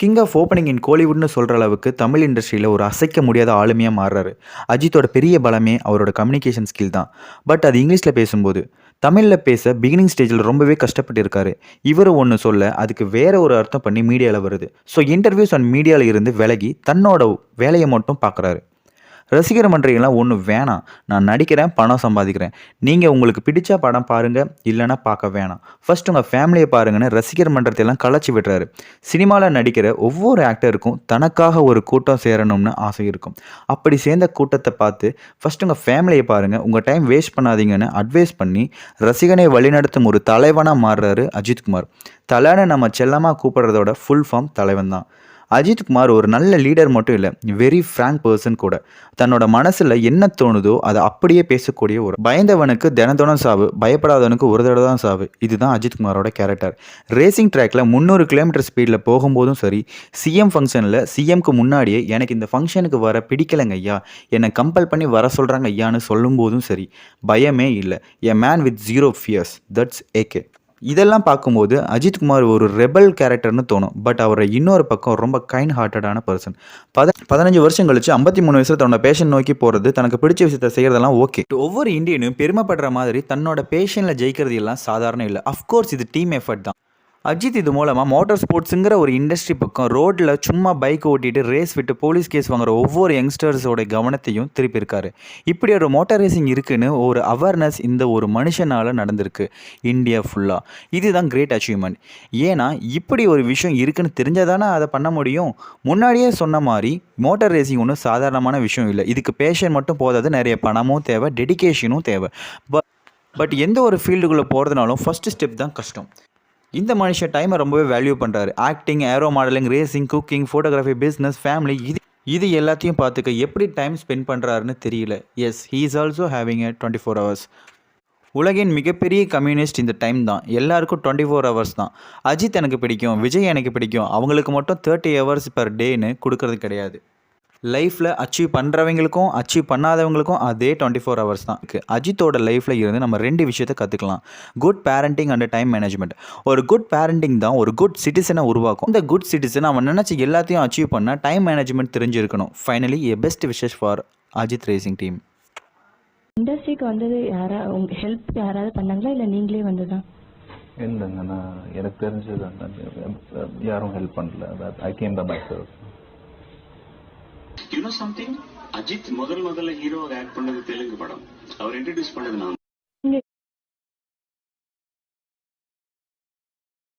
King of opening இன் கோலிவுட்னு சொல்கிற அளவுக்கு தமிழ் இண்டஸ்ட்ரியில் ஒரு அசைக்க முடியாத ஆளுமையாக மாறுறாரு. அஜித்தோட பெரிய பலமே அவரோட கம்யூனிகேஷன் ஸ்கில் தான். பட் அது இங்கிலீஷில் பேசும்போது தமிழில் பேச பிகினிங் ஸ்டேஜில் ரொம்பவே கஷ்டப்பட்டு இருக்காரு. இவர் ஒன்று சொல்ல அதுக்கு வேற ஒரு அர்த்தம் பண்ணி மீடியாவில் வருது. ஸோ இன்டர்வியூஸ் அண்ட் மீடியாவில் இருந்து விலகி தன்னோட வேலையை மட்டும் பார்க்குறாரு. ரசிகர் மன்றங்கள்லாம் ஒன்றும் வேணாம், நான் நடிக்கிறேன், பணம் சம்பாதிக்கிறேன், நீங்கள் உங்களுக்கு பிடிச்ச படம் பாருங்கள், இல்லைன்னா பார்க்க வேணாம், ஃபர்ஸ்ட் உங்கள் ஃபேமிலியை பாருங்கன்னு ரசிகர் மன்றத்தையெல்லாம் கலைச்சி விடுறாரு. சினிமாவில் நடிக்கிற ஒவ்வொரு ஆக்டருக்கும் தனக்காக ஒரு கூட்டம் சேரணும்னு ஆசை இருக்கும். அப்படி சேர்ந்த கூட்டத்தை பார்த்து ஃபர்ஸ்ட் உங்கள் ஃபேமிலியை பாருங்கள், உங்கள் டைம் வேஸ்ட் பண்ணாதீங்கன்னு அட்வைஸ் பண்ணி ரசிகனை வழிநடத்தும் ஒரு தலைவனாக மாறுறாரு அஜித்குமார். தலைன்னு நம்ம செல்லமாக கூப்பிடுறதோட ஃபுல் ஃபார்ம் தலைவன் தான். அஜித்குமார் ஒரு நல்ல லீடர் மட்டும் இல்லை, வெரி ஃப்ராங்க் பர்சன் கூட. தன்னோட மனசில் என்ன தோணுதோ அதை அப்படியே பேசக்கூடிய ஒரு பயந்தவனுக்கு தினந்தோனம் சாவு, பயப்படாதவனுக்கு ஒரு தடவை தான் சாவு. இதுதான் அஜித்குமாரோட கேரக்டர். ரேசிங் ட்ராக்ல 300 கிலோமீட்டர் ஸ்பீடில் போகும்போதும் சரி, சிஎம் ஃபங்க்ஷனில் சிஎம்க்கு முன்னாடியே எனக்கு இந்த ஃபங்க்ஷனுக்கு வர பிடிக்கலைங்க ஐயா, என்னை கம்பல் பண்ணி வர சொல்கிறாங்க ஐயான்னு சொல்லும்போதும் சரி, பயமே இல்லை. A man with zero fears, that's AK. இதெல்லாம் பார்க்கும்போது அஜித்குமார் ஒரு ரெபல் கேரக்டர்னு தோணும். பட் அவரை இன்னொரு பக்கம் ரொம்ப கைண்ட் ஹார்ட்டடான பர்சன். 15 வருஷம் கழிச்சு 53 வயசில் தன்னோட பேஷன் நோக்கி போகிறது, தனக்கு பிடிச்ச விஷயத்தை செய்கிறதெல்லாம் ஓகே. ஒவ்வொரு இந்தியனும் பெருமைப்படுற மாதிரி தன்னோட பேஷனில் ஜெயிக்கிறது எல்லாம் சாதாரணம் இல்லை. அஃப்கோர்ஸ் இது டீம் எஃபர்ட் தான். அஜித் இது மூலமாக மோட்டார் ஸ்போர்ட்ஸுங்கிற ஒரு இண்டஸ்ட்ரி பக்கம் ரோட்டில் சும்மா பைக் ஓட்டிட்டு ரேஸ் விட்டு போலீஸ் கேஸ் வாங்குற ஒவ்வொரு யங்ஸ்டர்ஸோட கவனத்தையும் திருப்பியிருக்காரு. இப்படி ஒரு மோட்டார் ரேசிங் இருக்குன்னு ஒரு அவேர்னஸ் இந்த ஒரு மனுஷனால் நடந்திருக்கு இந்தியா ஃபுல்லாக. இதுதான் கிரேட் அச்சீவ்மெண்ட். ஏன்னா இப்படி ஒரு விஷயம் இருக்குன்னு தெரிஞ்சாதானே அதை பண்ண முடியும். முன்னாடியே சொன்ன மாதிரி மோட்டார் ரேசிங் ஒன்றும் சாதாரணமான விஷயம் இல்லை. இதுக்கு பேஷன் மட்டும் போதாது, நிறைய பணமும் தேவை, டெடிகேஷனும் தேவை. பட் எந்த ஒரு ஃபீல்டுக்குள்ளே போகிறதுனாலும் ஃபஸ்ட்டு ஸ்டெப் தான் கஷ்டம். இந்த மனுஷன் டைமை ரொம்பவே வேல்யூ பண்ணுறாரு. Acting, aero modelling, racing, cooking, photography, business, family, இது எல்லாத்தையும் பார்த்துக்க எப்படி டைம் ஸ்பெண்ட் பண்ணுறாருன்னு தெரியல. Yes, he is also having a 24 hours. உலகின் மிகப்பெரிய கம்யூனிஸ்ட் இந்த டைம் தான். எல்லாருக்கும் 24 hours தான். அஜித் எனக்கு பிடிக்கும், விஜய் எனக்கு பிடிக்கும், அவங்களுக்கு மட்டும் 30 hours per dayன்னு கொடுக்கறது கிடையாது. லைஃப்பில் அச்சீவ் பண்ணுறவங்களுக்கும் அச்சீவ் பண்ணாதவங்களுக்கும் அதே 24 hours தான் இருக்குது. அஜித்தோட லைஃப்பில் இருந்து நம்ம 2 விஷயத்தை கற்றுக்கலாம். Good parenting and time management. ஒரு குட் பேரண்டிங் தான் ஒரு குட் சிட்டிசனை உருவாக்கும். இந்த குட் சிட்டிசன் அவன் நினச்சி எல்லாத்தையும் அச்சீவ் பண்ண டைம் மேனேஜ்மெண்ட் தெரிஞ்சிருக்கணும். Finally a best wishes for Ajith racing team. இண்டஸ்ட்ரிக்கு வந்தது ஹெல்ப் யாராவது பண்ணாங்களா இல்லை நீங்களே வந்ததா? இல்லைங்க, நான் எனக்கு தெரிஞ்சது யாரும் ஹெல்ப் பண்ணல. I came by myself. You know something, Ajith முதல்ல ஹீரோவாக ஆக்ட் பண்ணது தெலுங்கு படம். அவர் இன்ட்ரடியூஸ் பண்ணது நான்